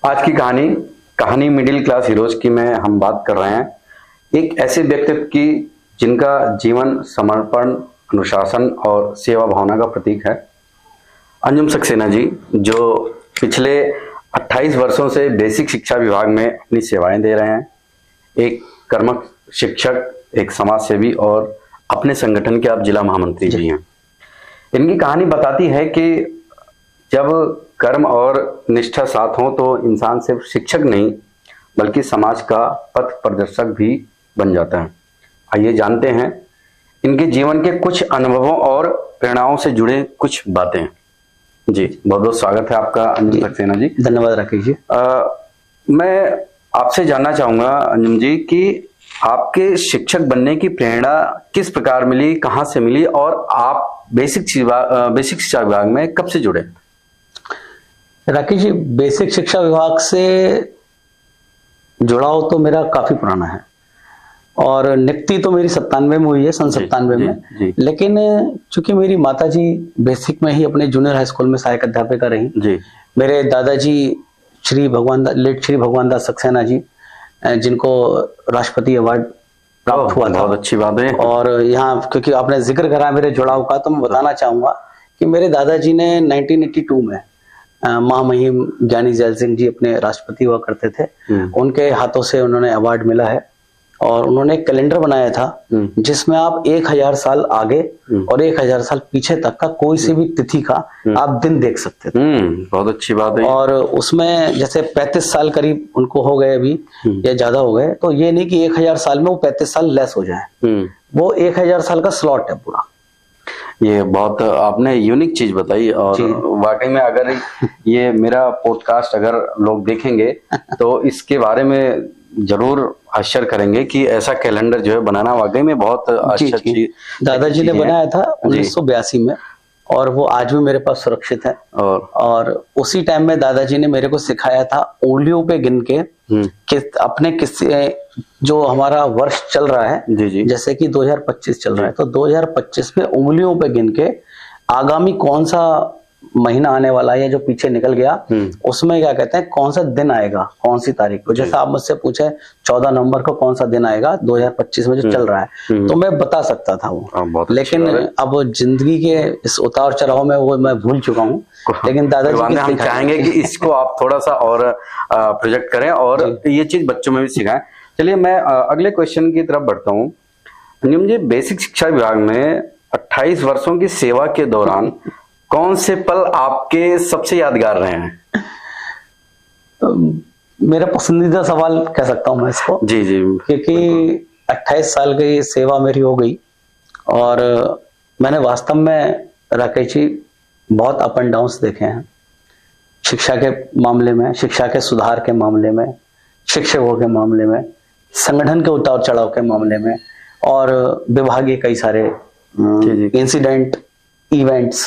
आज की कहानी कहानी मिडिल क्लास हीरोज की में हम बात कर रहे हैं। एक ऐसे व्यक्तित्व की जिनका जीवन समर्पण, अनुशासन और सेवा भावना का प्रतीक है। अंजुम सक्सेना जी, जो पिछले 28 वर्षों से बेसिक शिक्षा विभाग में अपनी सेवाएं दे रहे हैं। एक कर्मठ शिक्षक, एक समाज सेवी और अपने संगठन के आप जिला महामंत्री भी हैं। इनकी कहानी बताती है कि जब कर्म और निष्ठा साथ हो तो इंसान सिर्फ शिक्षक नहीं बल्कि समाज का पथ प्रदर्शक भी बन जाता है। आइए जानते हैं इनके जीवन के कुछ अनुभवों और प्रेरणाओं से जुड़े कुछ बातें। जी, बहुत बहुत स्वागत है आपका अंजुम सक्सेना जी। धन्यवाद राकेश जी। मैं आपसे जानना चाहूंगा अंजुम जी कि आपके शिक्षक बनने की प्रेरणा किस प्रकार मिली, कहाँ से मिली और आप बेसिक शिक्षा विभाग में कब से जुड़े? राकेश जी, बेसिक शिक्षा विभाग से जुड़ाव तो मेरा काफी पुराना है और नियुक्ति तो मेरी 97 में हुई है, सन 97 में। लेकिन चूंकि मेरी माता जी बेसिक में ही अपने जूनियर हाई स्कूल में सहायक अध्यापिका रही जी। मेरे दादाजी लेट श्री भगवान दास सक्सेना जी, जिनको राष्ट्रपति अवार्ड प्राप्त हुआ था। बहुत अच्छी बात है। और यहाँ क्योंकि आपने जिक्र करा मेरे जुड़ाव का, तो मैं बताना चाहूंगा कि मेरे दादाजी ने 1982 में महामहिम ज्ञानी जैल सिंह जी अपने राष्ट्रपति हुआ करते थे, उनके हाथों से उन्होंने अवार्ड मिला है। और उन्होंने एक कैलेंडर बनाया था जिसमें आप 1000 साल आगे और 1000 साल पीछे तक का कोई सी भी तिथि का आप दिन देख सकते थे। बहुत अच्छी बात है। और उसमें जैसे 35 साल करीब उनको हो गए अभी या ज्यादा हो गए, तो ये नहीं कि 1000 साल में वो 35 साल लेस हो जाए, वो 1000 साल का स्लॉट है पूरा। ये बहुत आपने यूनिक चीज बताई और वाकई में अगर ये मेरा पॉडकास्ट अगर लोग देखेंगे तो इसके बारे में जरूर आश्चर्य करेंगे कि ऐसा कैलेंडर जो है बनाना वाकई में बहुत अच्छा चीज दादाजी ने बनाया था 1982 में और वो आज भी मेरे पास सुरक्षित है। और उसी टाइम में दादाजी ने मेरे को सिखाया था उंगलियों पे गिन के कि अपने किसी जो हमारा वर्ष चल रहा है जी। जैसे कि 2025 चल रहा है, तो 2025 में उंगलियों पे गिन के आगामी कौन सा महीना आने वाला है या जो पीछे निकल गया उसमें क्या कहते हैं कौन सा दिन आएगा, कौन सी तारीख को। जैसे आप मुझसे पूछे 14 नवंबर को कौन सा दिन आएगा 2025 में जो चल रहा है, तो मैं बता सकता था वो। लेकिन अब जिंदगी के इस उतार चढ़ाव में वो मैं भूल चुका हूँ। लेकिन दादाजी हम चाहेंगे कि इसको आप थोड़ा सा और प्रोजेक्ट करें और ये चीज बच्चों में भी सिखाएं। चलिए मैं अगले क्वेश्चन की तरफ बढ़ता हूँ। अंजुम जी, बेसिक शिक्षा विभाग में 28 वर्षों की सेवा के दौरान कौन से पल आपके सबसे यादगार रहे हैं? मेरा पसंदीदा सवाल कह सकता हूं मैं इसको। जी जी। क्योंकि 28 साल की सेवा मेरी हो गई और मैंने वास्तव में राकेश जी बहुत अप एंड डाउन्स देखे हैं। शिक्षा के मामले में, शिक्षा के सुधार के मामले में, शिक्षकों के मामले में, संगठन के उतार चढ़ाव के मामले में और विभागीय कई सारे इंसिडेंट, इवेंट्स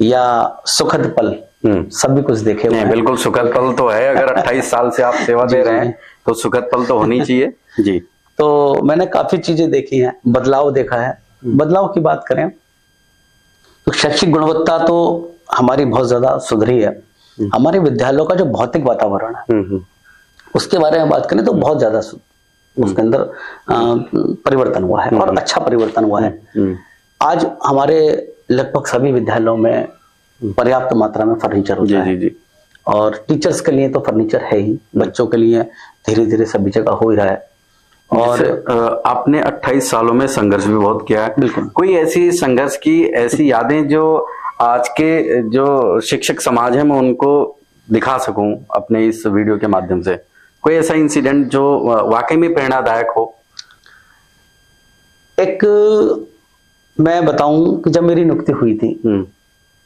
या सुखद पल सभी कुछ देखे हुए हैं। बिल्कुल सुखद पल तो है। अगर 28 साल से आप सेवा दे रहे हैं तो सुखद पल तो होनी चाहिए जी। तो मैंने काफी चीजें देखी हैं, बदलाव देखा है। बदलाव की बात करें तो शैक्षिक गुणवत्ता तो हमारी बहुत ज्यादा सुधरी है। हमारे विद्यालयों का जो भौतिक वातावरण है उसके बारे में बात करें तो बहुत ज्यादा उसके अंदर परिवर्तन हुआ है और अच्छा परिवर्तन हुआ है। आज हमारे लगभग सभी विद्यालयों में पर्याप्त मात्रा में फर्नीचर होता है और टीचर्स के लिए तो फर्नीचर है ही, बच्चों के लिए धीरे धीरे सभी जगह हो ही रहा है। और आपने 28 सालों में संघर्ष भी बहुत किया है। बिल्कुल। कोई ऐसी संघर्ष की ऐसी यादें जो आज के जो शिक्षक समाज है मैं उनको दिखा सकूं अपने इस वीडियो के माध्यम से? कोई ऐसा इंसिडेंट जो वाकई में प्रेरणादायक हो? एक मैं बताऊं कि जब मेरी नियुक्ति हुई थी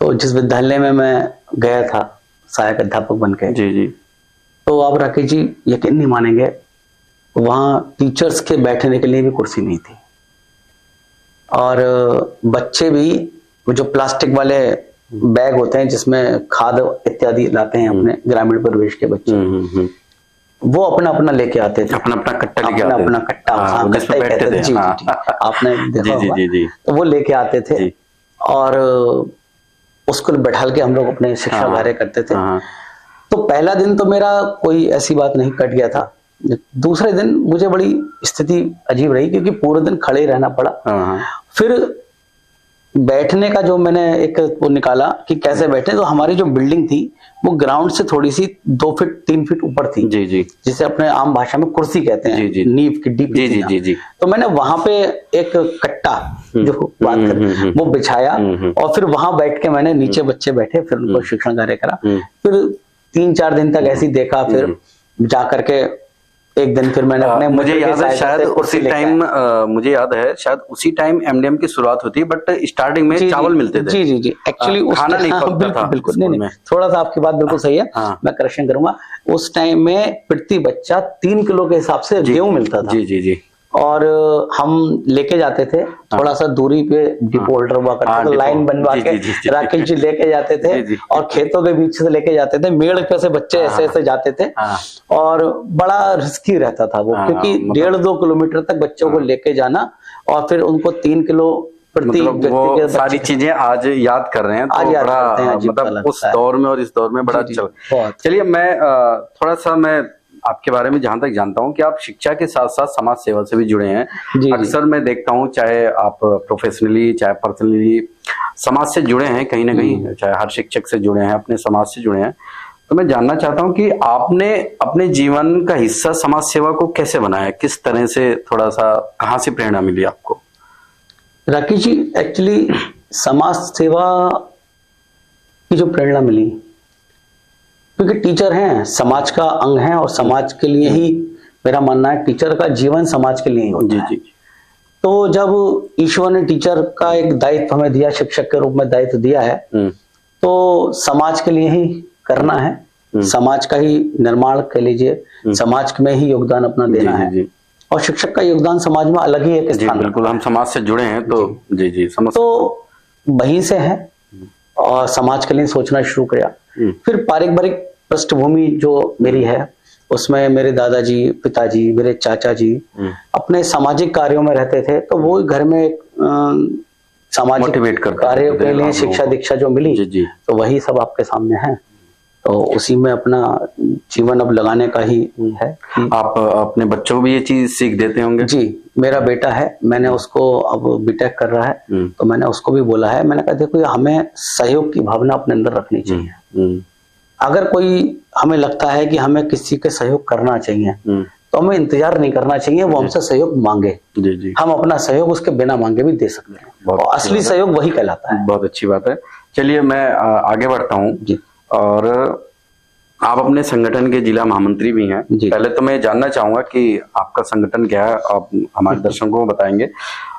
तो जिस विद्यालय में मैं गया था सहायक अध्यापक बनके जी, तो आप राकेश जी यकीन नहीं मानेंगे, वहां टीचर्स के बैठने के लिए भी कुर्सी नहीं थी और बच्चे भी जो प्लास्टिक वाले बैग होते हैं जिसमें खाद इत्यादि लाते हैं अपने ग्रामीण परिवेश के बच्चे, वो अपना अपना लेके आते थे, अपना कट्टा लेके आते थे। अपना कट्टा बैठते थे। जी, आपने देखा होगा। तो वो लेके आते थे और उसको बैठाल के हम लोग अपने शिक्षा कार्य करते थे। तो पहला दिन तो मेरा कोई ऐसी बात नहीं, कट गया था। दूसरे दिन मुझे बड़ी स्थिति अजीब रही, क्योंकि पूरे दिन खड़े ही रहना पड़ा। फिर बैठने का जो मैंने एक वो निकाला कि कैसे बैठे, तो हमारी जो बिल्डिंग थी वो ग्राउंड से थोड़ी सी 2 फीट 3 फीट ऊपर थी। जी जी। जिसे अपने आम भाषा में कुर्सी कहते हैं। जी जी। नींव की डीप। जी जी जी जी। तो मैंने वहां पे एक कट्टा जो बात कर वो बिछाया और फिर वहां बैठ के मैंने, नीचे बच्चे बैठे, फिर उनको शिक्षण कार्य करा। फिर 3-4 दिन तक ऐसे ही देखा। फिर जा करके एक दिन फिर मैंने अपने, मुझे याद है शायद उसी टाइम, मुझे याद है शायद उसी टाइम एमडीएम की शुरुआत होती है, बट स्टार्टिंग में चावल मिलते थे। जी जी जी। एक्चुअली खाना नहीं पकता था। बिल्कुल नहीं, थोड़ा सा आपकी बात बिल्कुल सही है। मैं करेक्शन करूंगा। उस टाइम में प्रति बच्चा 3 किलो के हिसाब से गेहूं मिलता था। जी जी जी। और हम लेके जाते थे, थोड़ा सा दूरी पे डिपो होल्डर हुआ करता था, लाइन बनवा के राकेश जी लेके जाते थे और खेतों के बीच से लेके जाते थे। मेड़ पे से बच्चे ऐसे ऐसे जाते थे और बड़ा रिस्की रहता था वो, क्योंकि 1.5-2 किलोमीटर तक बच्चों को लेके जाना और फिर उनको 3 किलो प्रति वो सारी चीजें आज याद कर रहे हैं, तो बड़ा मतलब उस दौर में और इस दौर में बड़ा अच्छा। चलिए, मैं थोड़ा सा मैं आपके बारे में जहां तक जानता हूं कि आप शिक्षा के साथ साथ समाज सेवा से भी जुड़े हैं। अक्सर मैं देखता हूं, चाहे आप प्रोफेशनली चाहे पर्सनली समाज से जुड़े हैं कहीं ना कहीं, चाहे हर शिक्षक से जुड़े हैं, अपने समाज से जुड़े हैं। तो मैं जानना चाहता हूं कि आपने अपने जीवन का हिस्सा समाज सेवा को कैसे बनाया, किस तरह से, थोड़ा सा कहां से प्रेरणा मिली आपको? राकेश जी, एक्चुअली समाज सेवा की जो प्रेरणा मिली, क्योंकि टीचर हैं, समाज का अंग है और समाज के लिए ही मेरा मानना है, टीचर का जीवन समाज के लिए ही होता है। तो जब ईश्वर ने टीचर का एक दायित्व हमें दिया, शिक्षक के रूप में दायित्व दिया है, तो समाज के लिए ही करना है, समाज का ही निर्माण कर लीजिए, समाज में ही योगदान अपना देना है। और शिक्षक का योगदान समाज में अलग ही एक स्थान। बिल्कुल, हम समाज से जुड़े हैं तो जी जी समझ। तो वहीं से है और समाज के लिए सोचना शुरू किया। फिर पारिवारिक पृष्ठभूमि जो मेरी है, उसमें मेरे दादाजी, पिताजी, मेरे चाचा जी अपने सामाजिक कार्यों में रहते थे, तो वो घर में सामाजिक कार्यों के लिए शिक्षा दीक्षा जो मिली, तो वही सब आपके सामने है। तो उसी में अपना जीवन अब लगाने का ही है। आप अपने बच्चों को भी ये चीज सीख देते होंगे? जी, मेरा बेटा है, मैंने उसको, अब बीटेक कर रहा है, तो मैंने उसको भी बोला है, मैंने कहा देखो हमें सहयोग की भावना अपने अंदर रखनी चाहिए। अगर कोई हमें लगता है कि हमें किसी के सहयोग करना चाहिए, तो हमें इंतजार नहीं करना चाहिए वो हमसे सहयोग मांगे। जी जी। हम अपना सहयोग उसके बिना मांगे भी दे सकते हैं, और असली सहयोग वही कहलाता है। बहुत अच्छी बात है। चलिए, मैं आगे बढ़ता हूँ जी। और आप अपने संगठन के जिला महामंत्री भी हैं। पहले तो मैं जानना चाहूंगा कि आपका संगठन क्या है, आप हमारे दर्शकों को बताएंगे,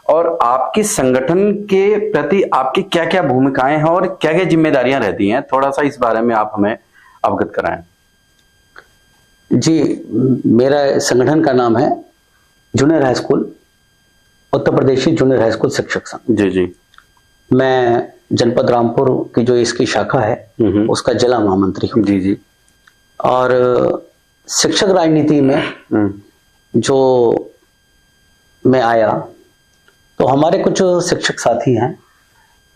और आपकी संगठन के प्रति आपकी क्या क्या भूमिकाएं हैं और क्या क्या जिम्मेदारियां रहती हैं, थोड़ा सा इस बारे में आप हमें अवगत कराएं। जी, मेरा संगठन का नाम है जूनियर हाई स्कूल, उत्तर प्रदेशी जूनियर हाई स्कूल शिक्षक संघ। जी जी। मैं जनपद रामपुर की जो इसकी शाखा है उसका जिला महामंत्री हूँ। जी जी। और शिक्षक राजनीति में जो मैं आया, तो हमारे कुछ शिक्षक साथी हैं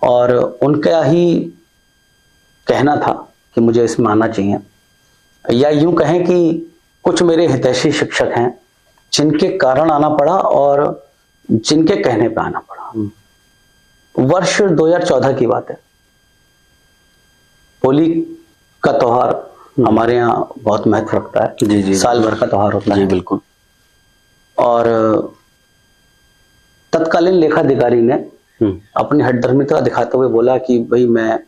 और उनका ही कहना था कि मुझे इसमें आना चाहिए, या यूं कहें कि कुछ मेरे हितैषी शिक्षक हैं जिनके कारण आना पड़ा और जिनके कहने पे आना पड़ा। वर्ष 2014 की बात है। होली का त्योहार हमारे यहाँ बहुत महत्व रखता है। जी जी। साल भर का त्योहार होता है। जी बिल्कुल। और तत्कालीन लेखाधिकारी ने अपनी हठधर्मिता दिखाते हुए बोला कि भाई मैं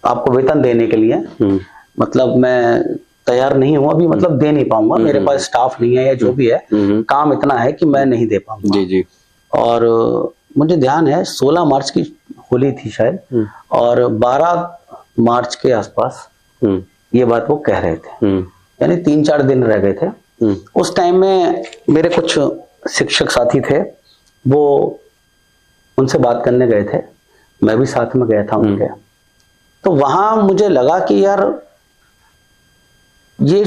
आपको वेतन देने के लिए मतलब मैं तैयार नहीं हूं अभी, मतलब दे नहीं पाऊंगा, मेरे पास स्टाफ नहीं है या जो भी है, काम इतना है कि मैं नहीं दे पाऊंगा। जी जी। और मुझे ध्यान है 16 मार्च की होली थी शायद, और 12 मार्च के आसपास ये बात वो कह रहे थे, यानी 3-4 दिन रह गए थे। उस टाइम में मेरे कुछ शिक्षक साथी थे, वो उनसे बात करने गए थे, मैं भी साथ में गया था उनके। तो वहां मुझे लगा कि यार ये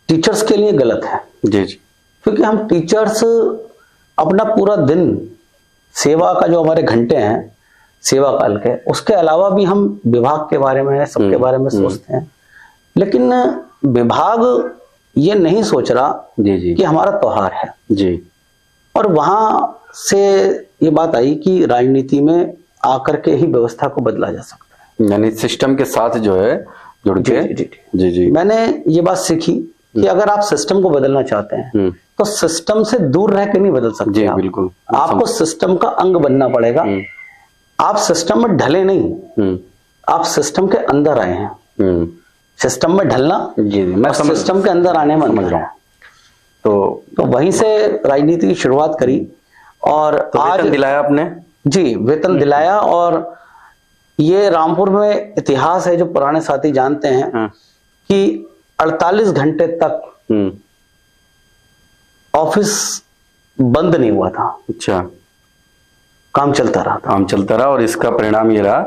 टीचर्स के लिए गलत है। जी जी। क्योंकि हम टीचर्स अपना पूरा दिन सेवा का जो हमारे घंटे हैं सेवा काल के, उसके अलावा भी हम विभाग के बारे में, सबके बारे में सोचते हैं। लेकिन विभाग ये नहीं सोच रहा जी जी कि हमारा त्योहार है जी। और वहां से ये बात आई कि राजनीति में आकर के ही व्यवस्था को बदला जा सकता है, यानी सिस्टम के साथ जो है जुड़ के। जी जी जी जी। मैंने ये बात सीखी कि अगर आप सिस्टम को बदलना चाहते हैं तो सिस्टम से दूर रह के नहीं बदल सकते जी, आप। बिल्कुल। आपको सिस्टम का अंग बनना पड़ेगा। आप सिस्टम में ढले नहीं, आप सिस्टम के अंदर आए हैं। सिस्टम में ढलना जी मैं सिस्टम के अंदर आने में समझ रहा हूँ। तो वहीं से राजनीति की शुरुआत करी और तो आज दिलाया आपने। जी, वेतन दिलाया। और ये रामपुर में इतिहास है जो पुराने साथी जानते हैं कि 48 घंटे तक ऑफिस बंद नहीं हुआ था। अच्छा, काम चलता रहा था। काम चलता रहा और इसका परिणाम ये रहा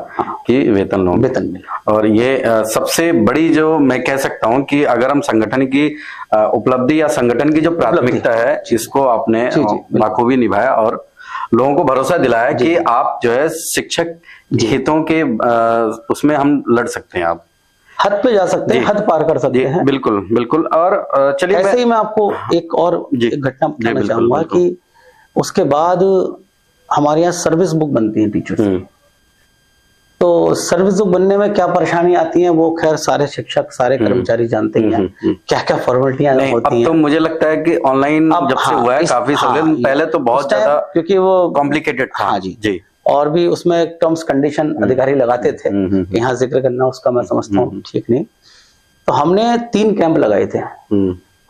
कि वेतन मिला। और ये सबसे बड़ी जो मैं कह सकता हूं कि अगर हम संगठन की उपलब्धि या संगठन की जो प्राथमिकता है इसको आपने बखूबी निभाया और लोगों को भरोसा दिलाया कि आप जो है शिक्षक हितों के उसमें हम लड़ सकते हैं, आप हद पे जा सकते हैं, हद पार कर सकते हैं। बिल्कुल बिल्कुल। और चलिए ऐसे ही मैं आपको एक और घटना बताना चाहूंगा कि उसके बाद हमारे यहाँ सर्विस बुक बनती है टीचर से। तो सर्विस बुक बनने में क्या परेशानी आती है वो खैर सारे शिक्षक सारे कर्मचारी जानते ही हैं क्या क्या फॉर्मेलिटियां होती हैं। तो मुझे लगता है कि ऑनलाइन जब से हुआ है काफी सहूलियत, पहले तो बहुत ज्यादा क्योंकि वो कॉम्प्लिकेटेड था। हाँ जी। और भी उसमें टर्म्स कंडीशन अधिकारी लगाते थे, यहाँ जिक्र करना उसका मैं समझता हूँ ठीक नहीं। तो हमने 3 कैंप लगाए थे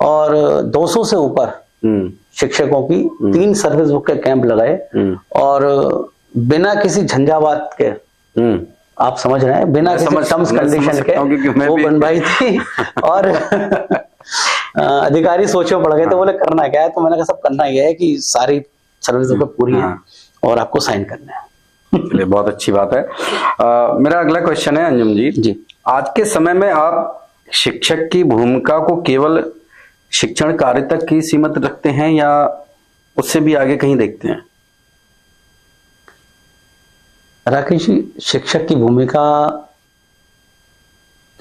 और 200 से ऊपर शिक्षकों की 3 सर्विस बुक के कैंप लगाए और बिना किसी झंझावात के, आप समझ रहे हैं, बिना किसी टर्म्स कंडीशन के वो बनवाई थी। और अधिकारी सोचो पड़ गए, तो बोले करना क्या है, तो मैंने कहा सब करना ही है कि सारी सर्विस बुक पूरी है और आपको साइन करना है। चलिए बहुत अच्छी बात है। मेरा अगला क्वेश्चन है अंजुम जी, आज के समय में आप शिक्षक की भूमिका को केवल शिक्षण कार्य तक की सीमित रखते हैं या उससे भी आगे कहीं देखते हैं? राकेश जी, शिक्षक की भूमिका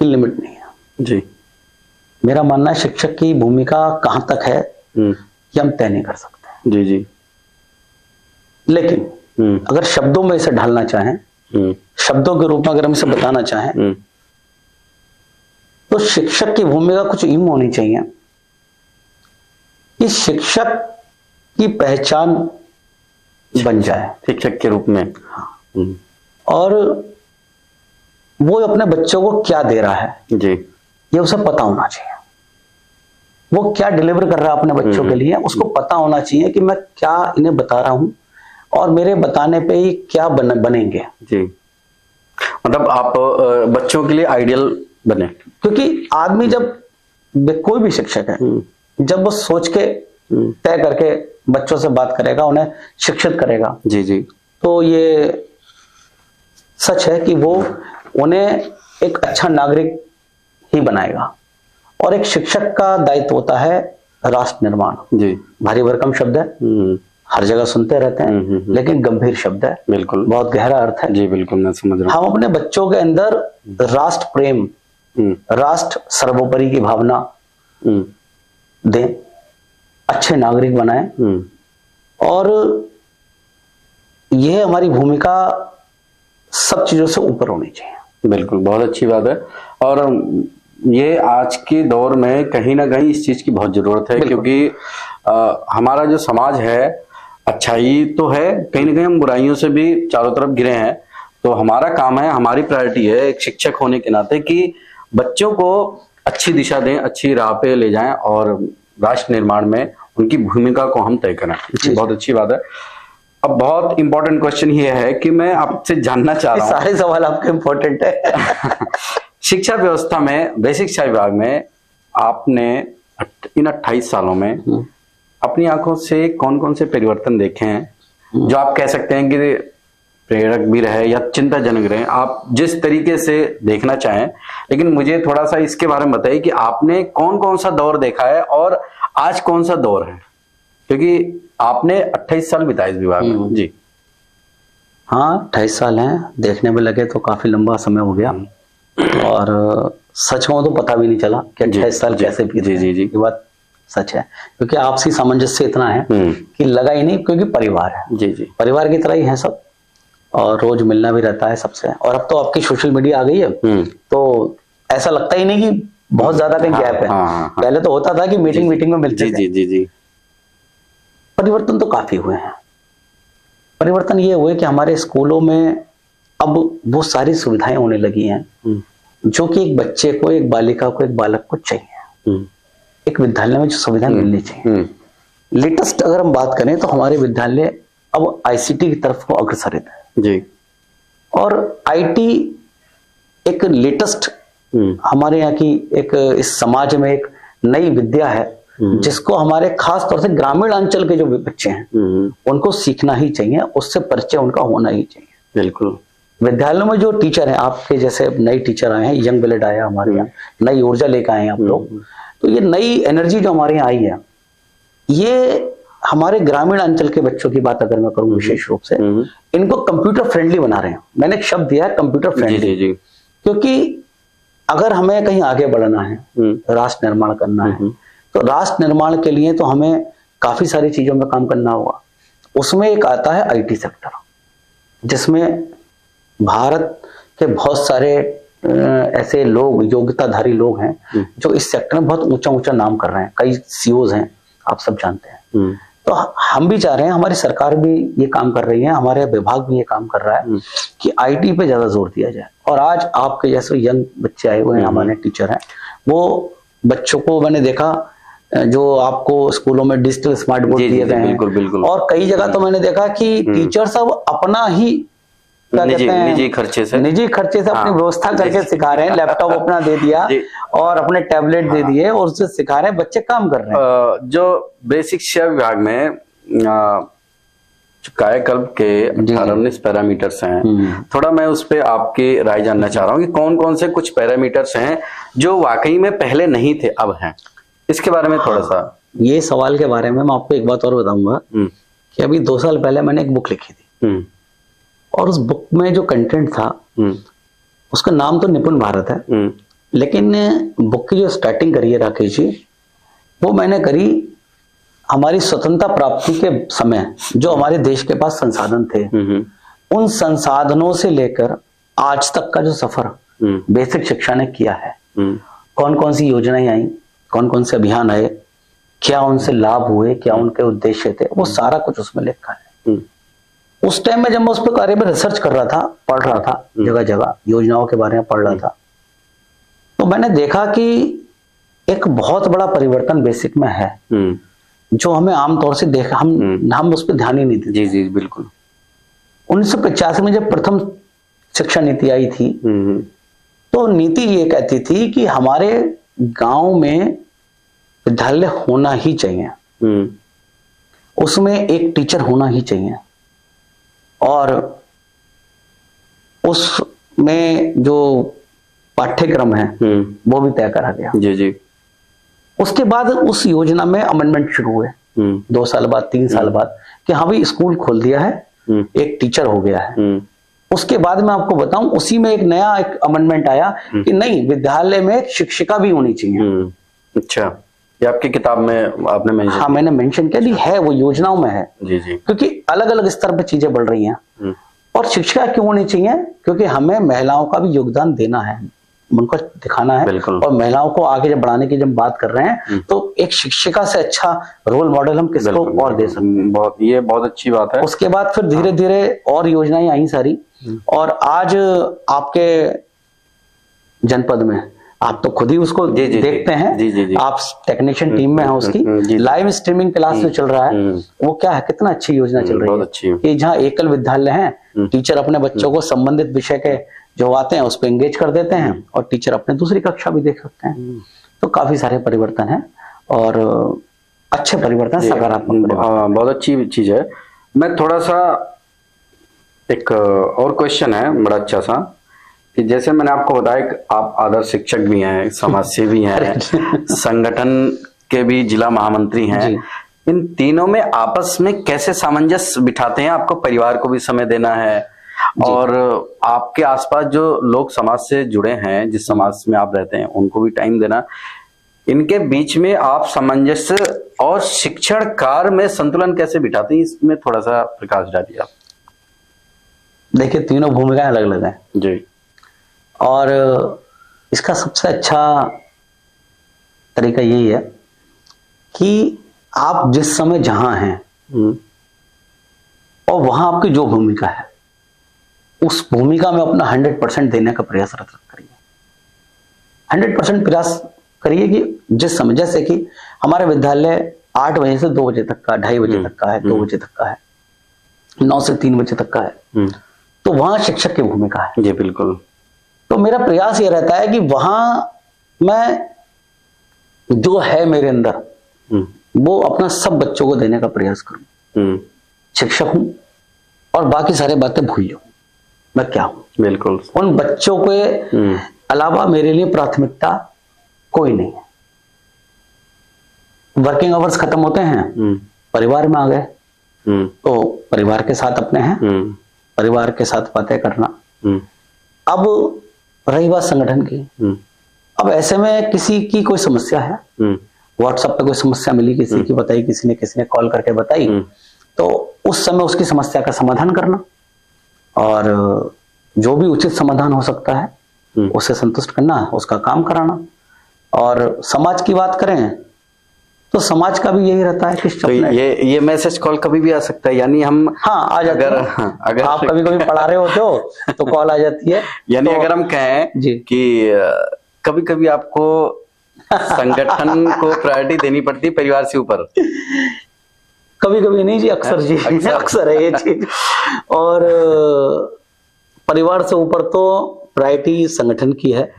की लिमिट नहीं है जी। मेरा मानना है शिक्षक की भूमिका कहां तक है ये हम तय नहीं कर सकते। जी जी। लेकिन अगर शब्दों में इसे ढालना चाहें, शब्दों के रूप में अगर हम इसे बताना चाहें तो शिक्षक की भूमिका कुछ यूं होनी चाहिए कि शिक्षक की पहचान बन जाए शिक्षक के रूप में। और वो अपने बच्चों को क्या दे रहा है जी, ये उसे पता होना चाहिए। वो क्या डिलीवर कर रहा है अपने बच्चों के लिए, उसको पता होना चाहिए कि मैं क्या इन्हें बता रहा हूं और मेरे बताने पे ही क्या बनेंगे। जी, मतलब आप बच्चों के लिए आइडियल बने। क्योंकि आदमी जब, कोई भी शिक्षक है, जब वो सोच के तय करके बच्चों से बात करेगा, उन्हें शिक्षित करेगा, जी जी, तो ये सच है कि वो उन्हें एक अच्छा नागरिक ही बनाएगा। और एक शिक्षक का दायित्व होता है राष्ट्र निर्माण। जी, भारी भरकम शब्द है, हर जगह सुनते रहते हैं, लेकिन गंभीर शब्द है, बिल्कुल, बहुत गहरा अर्थ है। जी बिल्कुल, मैं समझ रहा हूं। हम अपने बच्चों के अंदर राष्ट्र प्रेम, राष्ट्र सर्वोपरि की भावना दें, अच्छे नागरिक बनाएं और यह हमारी भूमिका सब चीजों से ऊपर होनी चाहिए। बिल्कुल, बहुत अच्छी बात है। और ये आज के दौर में कहीं ना कहीं इस चीज की बहुत जरूरत है, क्योंकि हमारा जो समाज है, अच्छाई तो है, कहीं ना कहीं हम बुराइयों से भी चारों तरफ घिरे हैं। तो हमारा काम है, हमारी प्रायोरिटी है एक शिक्षक होने के नाते कि बच्चों को अच्छी दिशा दें, अच्छी राह पे ले जाएं और राष्ट्र निर्माण में उनकी भूमिका को हम तय करें। बहुत अच्छी बात है। अब बहुत इंपॉर्टेंट क्वेश्चन ये है कि मैं आपसे जानना चाह रहा हूँ, सारे सवाल आपके इंपॉर्टेंट है। शिक्षा व्यवस्था में, बेसिक शिक्षा विभाग में आपने इन 28 सालों में अपनी आंखों से कौन कौन से परिवर्तन देखे हैं जो आप कह सकते हैं कि प्रेरक भी रहे या चिंताजनक रहे, आप जिस तरीके से देखना चाहें। लेकिन मुझे थोड़ा सा इसके बारे में बताइए कि आपने कौन कौन सा दौर देखा है और आज कौन सा दौर है, क्योंकि आपने 28 साल बिताए इस विभाग में। जी हाँ, 28 साल हैं, देखने में लगे तो काफी लंबा समय हो गया। और सच कहूं तो पता भी नहीं चला कि 28 साल कैसे बीत गए। जी, ये बात सच है, क्योंकि आपसी सामंजस्य इतना है कि लगा ही नहीं, क्योंकि परिवार है। जी, परिवार की तरह ही है सब, और रोज मिलना भी रहता है सबसे। और अब तो आपकी सोशल मीडिया आ गई है, तो ऐसा लगता ही नहीं कि बहुत ज्यादा कहीं गैप है। पहले तो होता था कि मीटिंग में मिलते थे। जी। परिवर्तन तो काफी हुए हैं। परिवर्तन ये हुए कि हमारे स्कूलों में अब वो सारी सुविधाएं होने लगी हैं जो कि एक बच्चे को, एक बालिका को, एक बालक को चाहिए। एक विद्यालय में जो सुविधाएं मिलनी चाहिए। लेटेस्ट अगर हम बात करें तो हमारे विद्यालय अब आईसीटी की तरफ को अग्रसरित है जी। और आईटी एक लेटेस्ट हमारे यहाँ की एक इस समाज में एक नई विद्या है जिसको हमारे खास तौर से ग्रामीण अंचल के जो बच्चे हैं उनको सीखना ही चाहिए, उससे परिचय उनका होना ही चाहिए। बिल्कुल। विद्यालयों में जो टीचर हैं, आपके जैसे नए टीचर आए हैं, यंग ब्लड आया हमारे यहाँ, नई ऊर्जा लेकर आए हैं आप लोग, तो ये नई एनर्जी जो हमारे यहाँ आई है, ये हमारे ग्रामीण अंचल के बच्चों की बात अगर मैं करूं विशेष रूप से, इनको कंप्यूटर फ्रेंडली बना रहे हैं। मैंने एक शब्द दिया है कंप्यूटर फ्रेंडली, क्योंकि अगर हमें कहीं आगे बढ़ना है, राष्ट्र निर्माण करना है, तो राष्ट्र निर्माण के लिए तो हमें काफी सारी चीजों में काम करना होगा। उसमें एक आता है आईटी सेक्टर, जिसमें भारत के बहुत सारे ऐसे लोग, योग्यताधारी लोग हैं जो इस सेक्टर में बहुत ऊंचा ऊंचा नाम कर रहे हैं। कई सीईओज हैं, आप सब जानते हैं। तो हम भी चाह रहे हैं, हमारी सरकार भी ये काम कर रही है, हमारे विभाग भी ये काम कर रहा है कि आईटी पे ज्यादा जोर दिया जाए। और आज आपके जैसे यंग बच्चे आए हुए हैं, हमारे टीचर हैं, वो बच्चों को मैंने देखा जो आपको स्कूलों में डिजिटल स्मार्ट बोर्ड दिए गए हैं। बिल्कुल। और कई जगह तो मैंने देखा कि टीचर सब अपना ही निजी खर्चे से अपनी व्यवस्था करके सिखा रहे हैं। लैपटॉप अपना दे दिया और अपने टैबलेट दे दिए और उससे सिखा रहे हैं, बच्चे काम कर रहे हैं। जो बेसिक शिक्षा विभाग में कायाकल्प के 18-19 पैरामीटर्स हैं, थोड़ा मैं उस पे आपकी राय जानना चाह रहा हूँ कि कौन कौन से कुछ पैरामीटर्स हैं जो वाकई में पहले नहीं थे, अब हैं, इसके बारे में थोड़ा सा। ये सवाल के बारे में मैं आपको एक बात और बताऊंगा कि अभी 2 साल पहले मैंने एक बुक लिखी थी और उस बुक में जो कंटेंट था उसका नाम तो निपुण भारत है, लेकिन बुक की जो स्टार्टिंग करी है राकेश जी, वो मैंने करी हमारी स्वतंत्रता प्राप्ति के समय जो हमारे देश के पास संसाधन थे, उन संसाधनों से लेकर आज तक का जो सफर बेसिक शिक्षा ने किया है, कौन कौन सी योजनाएं आई, कौन कौन से अभियान आए, क्या उनसे लाभ हुए, क्या उनके उद्देश्य थे, वो सारा कुछ उसमें लिखा है। उस टाइम में जब मैं उस पर कार्य में रिसर्च कर रहा था, पढ़ रहा था, जगह जगह योजनाओं के बारे में पढ़ रहा था, तो मैंने देखा कि एक बहुत बड़ा परिवर्तन बेसिक में है जो हमें आमतौर से देखा, हम उस पर ध्यान ही नहीं देते। जी बिल्कुल। 1985 में जब प्रथम शिक्षा नीति आई थी, तो नीति ये कहती थी कि हमारे गांव में विद्यालय होना ही चाहिए, उसमें एक टीचर होना ही चाहिए, और उसमें जो पाठ्यक्रम है वो भी तय करा गया। जी। उसके बाद उस योजना में अमेंडमेंट शुरू हुए 2 साल बाद, 3 साल बाद, कि हाँ भाई स्कूल खोल दिया है, एक टीचर हो गया है। उसके बाद मैं आपको बताऊं, उसी में एक नया एक अमेंडमेंट आया कि नहीं, विद्यालय में एक शिक्षिका भी होनी चाहिए। अच्छा, ये आपकी किताब में आपने मेंशन? हाँ, मैंने मेंशन किया, नहीं है, वो योजनाओं में है। जी। क्योंकि अलग अलग स्तर पर चीजें बढ़ रही हैं। और शिक्षिका क्यों होनी चाहिए? क्योंकि हमें महिलाओं का भी योगदान देना है, उनको दिखाना है। और महिलाओं को आगे जब बढ़ाने की जब बात कर रहे हैं, तो एक शिक्षिका से अच्छा रोल मॉडल हम किसको और दे सकते हैं? ये बहुत अच्छी बात है। उसके बाद फिर धीरे धीरे और योजनाएं आई सारी, और आज आपके जनपद में आप तो खुद ही उसको देखते हैं। आप टेक्नीशियन टीम में हैं उसकी, लाइव स्ट्रीमिंग क्लास जो चल रहा है वो क्या है, कितना अच्छी योजना चल रही है कि जहाँ एकल विद्यालय है, टीचर अपने बच्चों को संबंधित विषय के जो आते हैं उस पर एंगेज कर देते हैं और टीचर अपने दूसरी कक्षा भी देख सकते हैं। तो काफी सारे परिवर्तन हैं और अच्छे परिवर्तन, सकारात्मक। बहुत अच्छी चीज है। मैं थोड़ा सा एक और क्वेश्चन है बड़ा अच्छा सा, कि जैसे मैंने आपको बताया कि आप आदर्श शिक्षक भी हैं, समाज सेवी हैं, संगठन के भी जिला महामंत्री हैं, इन तीनों में आपस में कैसे सामंजस्य बिठाते हैं? आपको परिवार को भी समय देना है, और आपके आसपास जो लोग समाज से जुड़े हैं, जिस समाज में आप रहते हैं, उनको भी टाइम देना, इनके बीच में आप सामंजस्य और शिक्षण कार्य में संतुलन कैसे बिठाते हैं, इसमें थोड़ा सा प्रकाश डालिए आप। देखिए, तीनों भूमिकाएं अलग अलग हैं जी, और इसका सबसे अच्छा तरीका यही है कि आप जिस समय जहां हैं और वहां आपकी जो भूमिका है, उस भूमिका में अपना 100% देने का प्रयास करिए। 100% प्रयास करिए कि जिस समय, जैसे कि हमारे विद्यालय 8 बजे से 2 बजे तक का, 2:30 बजे तक का है, 2 बजे तक का है, 9 से 3 बजे तक का है, तो वहां शिक्षक की भूमिका है। जी बिल्कुल। तो मेरा प्रयास ये रहता है कि वहां मैं जो है मेरे अंदर वो अपना सब बच्चों को देने का प्रयास करूं। शिक्षक हूं और बाकी सारी बातें भूल जाऊं मैं क्या हूं। बिल्कुल। उन बच्चों के अलावा मेरे लिए प्राथमिकता कोई नहीं है। वर्किंग आवर्स खत्म होते हैं, परिवार में आ गए, तो परिवार के साथ अपने हैं, परिवार के साथ बातें करना। अब रही बात संगठन की, अब ऐसे में किसी की कोई समस्या है, व्हाट्सएप पे कोई समस्या मिली, किसी की बताई, किसी ने कॉल करके बताई, तो उस समय उसकी समस्या का समाधान करना और जो भी उचित समाधान हो सकता है उससे संतुष्ट करना, उसका काम कराना। और समाज की बात करें तो समाज का भी यही रहता है कि तो ये मैसेज कॉल कभी भी आ सकता है, यानी हम आ जाते हैं। अगर आप कभी कभी पढ़ा रहे होते हो तो कॉल आ जाती है। यानी तो, अगर हम कहें कि कभी कभी आपको संगठन को प्रायोरिटी देनी पड़ती है परिवार से ऊपर, कभी कभी नहीं जी, अक्सर जी, अक्सर है ये चीज। और परिवार से ऊपर तो प्रायोरिटी संगठन की है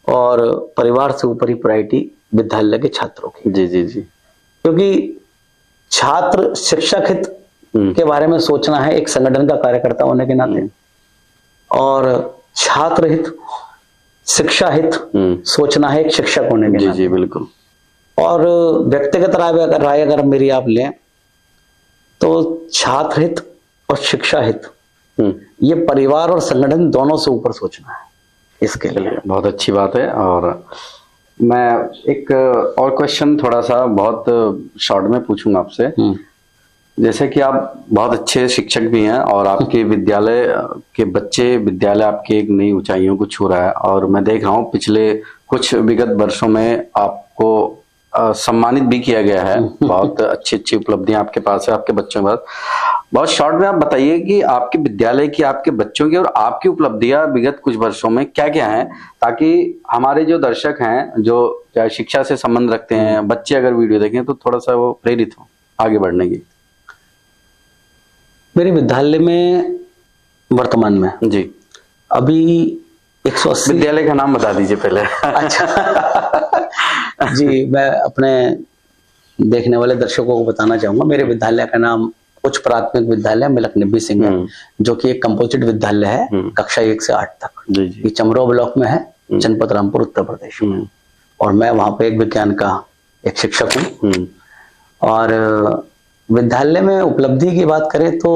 और परिवार से ऊपर ही प्रायोरिटी विद्यालय के छात्रों की। जी जी जी। क्योंकि छात्र शिक्षक हित के बारे में सोचना है एक संगठन का कार्यकर्ता होने के नाते, और छात्र हित, शिक्षा हित सोचना है एक शिक्षक होने के नाते। जी बिल्कुल। और व्यक्तिगत राय अगर मेरी आप लें तो छात्र हित और शिक्षा हित, ये परिवार और संगठन दोनों से ऊपर सोचना है इसके लिए। बहुत अच्छी बात है। और मैं एक और क्वेश्चन थोड़ा सा बहुत शॉर्ट में पूछूंगा आपसे। जैसे कि आप बहुत अच्छे शिक्षक भी हैं और आपके विद्यालय के बच्चे, विद्यालय आपके एक नई ऊंचाइयों को छू रहा है, और मैं देख रहा हूँ पिछले कुछ विगत वर्षों में आपको सम्मानित भी किया गया है। बहुत अच्छी अच्छी उपलब्धियां आपके पास है, आपके बच्चों के पास। बहुत शॉर्ट में आप बताइए कि आपके विद्यालय की, आपके बच्चों की और आपकी उपलब्धियां विगत कुछ वर्षों में क्या क्या हैं, ताकि हमारे जो दर्शक हैं, जो चाहे शिक्षा से संबंध रखते हैं, बच्चे अगर वीडियो देखें तो थोड़ा सा वो प्रेरित हो आगे बढ़ने की। मेरे विद्यालय में वर्तमान में जी अभी 180। विद्यालय का नाम बता दीजिए पहले। अच्छा जी, मैं अपने देखने वाले दर्शकों को बताना चाहूंगा। मेरे विद्यालय का नाम उच्च प्राथमिक विद्यालय मिलक निब्बी सिंह है, जो कि एक कंपोजिट विद्यालय है कक्षा 1 से 8 तक। ये चमरो ब्लॉक में है, जनपद रामपुर, उत्तर प्रदेश में। और मैं वहां पे एक विज्ञान का एक शिक्षक हूँ। और विद्यालय में उपलब्धि की बात करें तो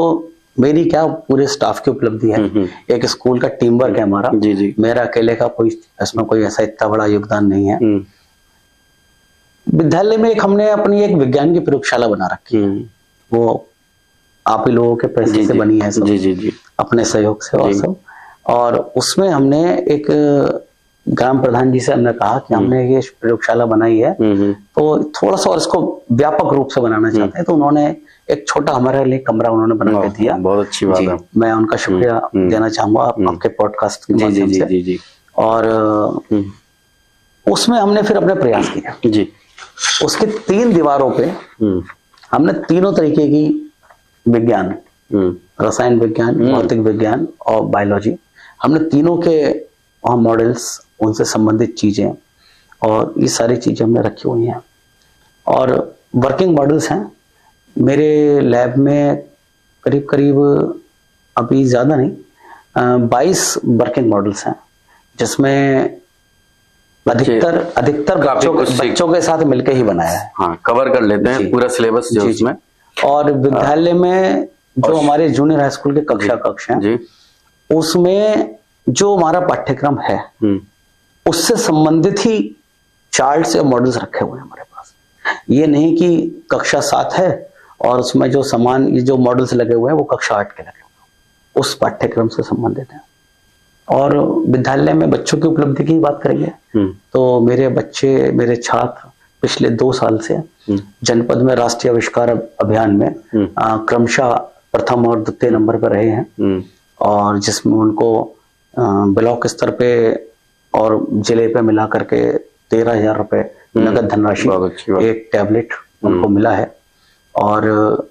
मेरी क्या, पूरे स्टाफ की उपलब्धि है। एक स्कूल का टीम वर्क है हमारा। जी। मेरा अकेले का कोई इसमें कोई ऐसा इतना बड़ा योगदान नहीं है। विद्यालय में हमने अपनी एक विज्ञान की प्रयोगशाला बना रखी है, वो आप ही लोगों के पैसे से बनी है सब। जी। अपने सहयोग से और सब। और उसमें हमने एक ग्राम प्रधान जी से हमने कहा कि हमने ये प्रयोगशाला बनाई है तो थोड़ा सा और इसको व्यापक रूप से बनाना चाहते हैं, तो उन्होंने एक छोटा हमारे लिए कमरा उन्होंने बना के दिया। बहुत अच्छी बात है। मैं उनका शुक्रिया देना चाहूंगा आपके पॉडकास्ट के माध्यम से। जी। और उसमें हमने फिर अपने प्रयास किया जी। उसके 3 दीवारों पे हमने तीनों तरीके की विज्ञान, रसायन विज्ञान, भौतिक विज्ञान और बायोलॉजी, हमने तीनों के मॉडल्स, उनसे संबंधित चीजें और ये सारी चीजें हमने रखी हुई हैं। और वर्किंग मॉडल्स हैं मेरे लैब में करीब करीब, अभी ज्यादा नहीं, 22 वर्किंग मॉडल्स हैं, जिसमें अधिकतर बच्चों के साथ मिलकर ही बनाया है। हाँ, कवर कर लेते हैं पूरा सिलेबस जो उसमें। और विद्यालय में जो हमारे जूनियर हाई स्कूल के कक्षा हैं, उसमें जो हमारा पाठ्यक्रम है उससे संबंधित ही चार्ट्स या मॉडल्स रखे हुए हैं हमारे पास। ये नहीं कि कक्षा 7 है और उसमें जो समान ये जो मॉडल्स लगे हुए हैं वो कक्षा 8 के लगे हुए हैं, उस पाठ्यक्रम से संबंधित है। और विद्यालय में बच्चों की उपलब्धि की बात करेंगे तो मेरे बच्चे, मेरे छात्र पिछले 2 साल से जनपद में राष्ट्रीय आविष्कार अभियान में क्रमशः प्रथम और द्वितीय नंबर पर रहे हैं, और जिसमें उनको ब्लॉक स्तर पे और जिले पे मिला करके 13,000 रुपए नगद धनराशि, एक टैबलेट उनको मिला है। और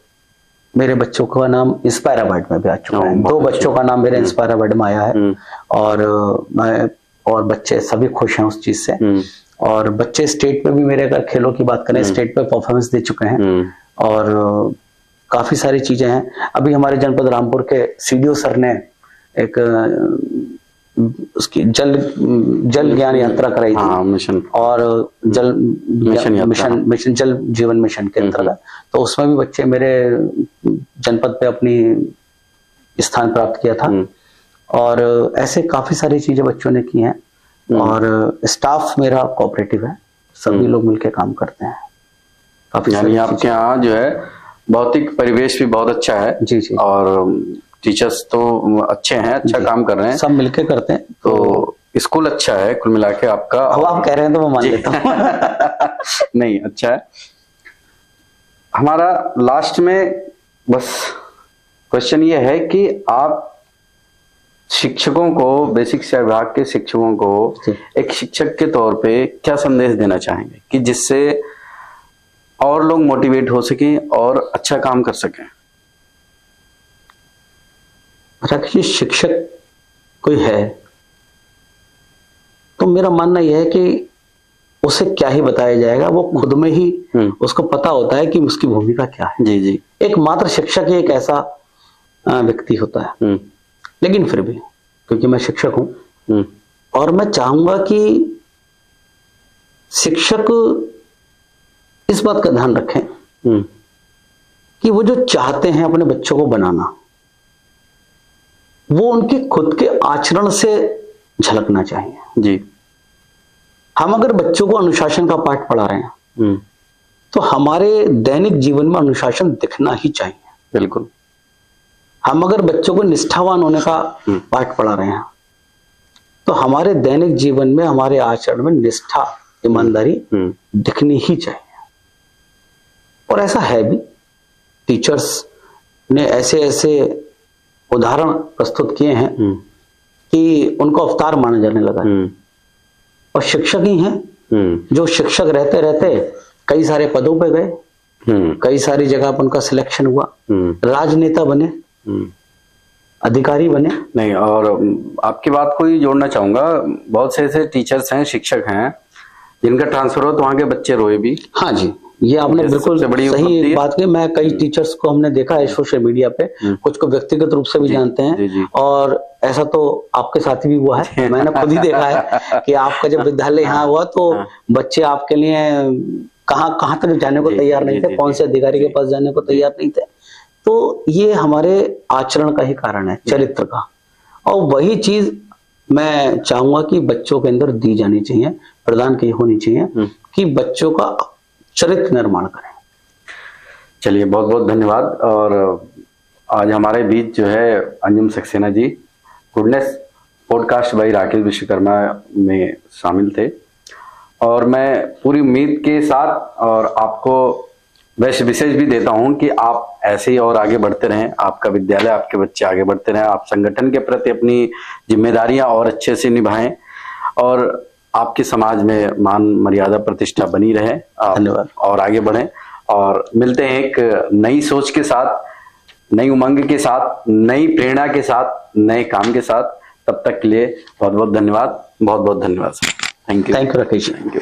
मेरे बच्चों का नाम इंस्पायर अवार्ड में भी आ चुका है। 2 बच्चों का नाम मेरे इंस्पायर अवार्ड में आया है, और बच्चे सभी खुश हैं उस चीज से। और बच्चे स्टेट में भी, मेरे अगर खेलों की बात करें, स्टेट पे परफॉर्मेंस दे चुके हैं, और काफी सारी चीजें हैं। अभी हमारे जनपद रामपुर के सीडीओ सर ने एक उसकी जल ज्ञान यात्रा कराई थी, मिशन, और जल मिशन जल जीवन मिशन के अंतर्गत, तो उसमें भी बच्चे मेरे जनपद पे अपनी स्थान प्राप्त किया था। और ऐसे काफी सारी चीजें बच्चों ने की हैं, और स्टाफ मेरा कोऑपरेटिव है, सभी लोग मिलकर काम करते हैं। काफी, यानी आपके यहाँ जो है भौतिक परिवेश भी बहुत अच्छा है। जी जी। और टीचर्स तो अच्छे हैं, अच्छा काम कर रहे हैं, सब मिलके करते हैं, तो स्कूल अच्छा है कुल मिला के आपका। अब आप कह रहे हैं तो मैं मान लेता हूँ। नहीं, अच्छा है। हमारा लास्ट में बस क्वेश्चन ये है कि आप शिक्षकों को, बेसिक शिक्षा विभाग के शिक्षकों को एक शिक्षक के तौर पे क्या संदेश देना चाहेंगे कि जिससे और लोग मोटिवेट हो सके और अच्छा काम कर सकें? रखिए, शिक्षक कोई है तो मेरा मानना यह है कि उसे क्या ही बताया जाएगा, वो खुद में ही उसको पता होता है कि उसकी भूमिका क्या है। जी जी। एक मात्र शिक्षक ही एक ऐसा व्यक्ति होता है। लेकिन फिर भी, क्योंकि मैं शिक्षक हूं, और मैं चाहूंगा कि शिक्षक इस बात का ध्यान रखें कि वो जो चाहते हैं अपने बच्चों को बनाना, वो उनके खुद के आचरण से झलकना चाहिए। जी। हम अगर बच्चों को अनुशासन का पाठ पढ़ा रहे हैं तो हमारे दैनिक जीवन में अनुशासन दिखना ही चाहिए। बिल्कुल। हम अगर बच्चों को निष्ठावान होने का पाठ पढ़ा रहे हैं तो हमारे दैनिक जीवन में, हमारे आचरण में निष्ठा, ईमानदारी दिखनी ही चाहिए। और ऐसा है भी, टीचर्स ने ऐसे ऐसे उदाहरण प्रस्तुत किए हैं कि उनको अवतार माना जाने लगा। और शिक्षक ही हैं जो शिक्षक रहते रहते कई सारे पदों पे गए, कई सारी जगह पर उनका सिलेक्शन हुआ, राजनेता बने, अधिकारी बने। नहीं, और आपकी बात को ही जोड़ना चाहूंगा, बहुत से ऐसे टीचर्स हैं, शिक्षक हैं जिनका ट्रांसफर हो तो वहां के बच्चे रोए भी। हाँ जी, ये आपने बिल्कुल सही बात की। मैं कई टीचर्स को हमने देखा है सोशल मीडिया पे, कुछ को व्यक्तिगत रूप से भी जानते हैं, और ऐसा तो आपके साथ भी हुआ है। मैंने खुद ही देखा है कि आपका जब विद्यालय यहाँ हुआ तो बच्चे आपके लिए कहाँ तक जाने को तैयार नहीं थे, कौन से अधिकारी के पास जाने को तैयार नहीं थे। तो ये हमारे आचरण का ही कारण है, चरित्र का। और वही चीज मैं चाहूंगा कि बच्चों के अंदर दी जानी चाहिए, प्रदान की होनी चाहिए, कि बच्चों का चरित्र निर्माण करें। चलिए, बहुत बहुत धन्यवाद। और आज हमारे बीच जो है Anjum Saxena ji goodness podcast by Rakesh Vishwakarma में शामिल थे, और मैं पूरी उम्मीद के साथ और आपको वैसे विशेष भी देता हूं कि आप ऐसे ही और आगे बढ़ते रहें, आपका विद्यालय, आपके बच्चे आगे बढ़ते रहें, आप संगठन के प्रति अपनी जिम्मेदारियां और अच्छे से निभाएं, और आपके समाज में मान मर्यादा प्रतिष्ठा बनी रहे। धन्यवाद। और आगे बढ़ें, और मिलते हैं एक नई सोच के साथ, नई उमंग के साथ, नई प्रेरणा के साथ, नए काम के साथ। तब तक के लिए बहुत बहुत धन्यवाद। बहुत बहुत धन्यवाद sir. Thank you. Thank you Rakesh. Thank you.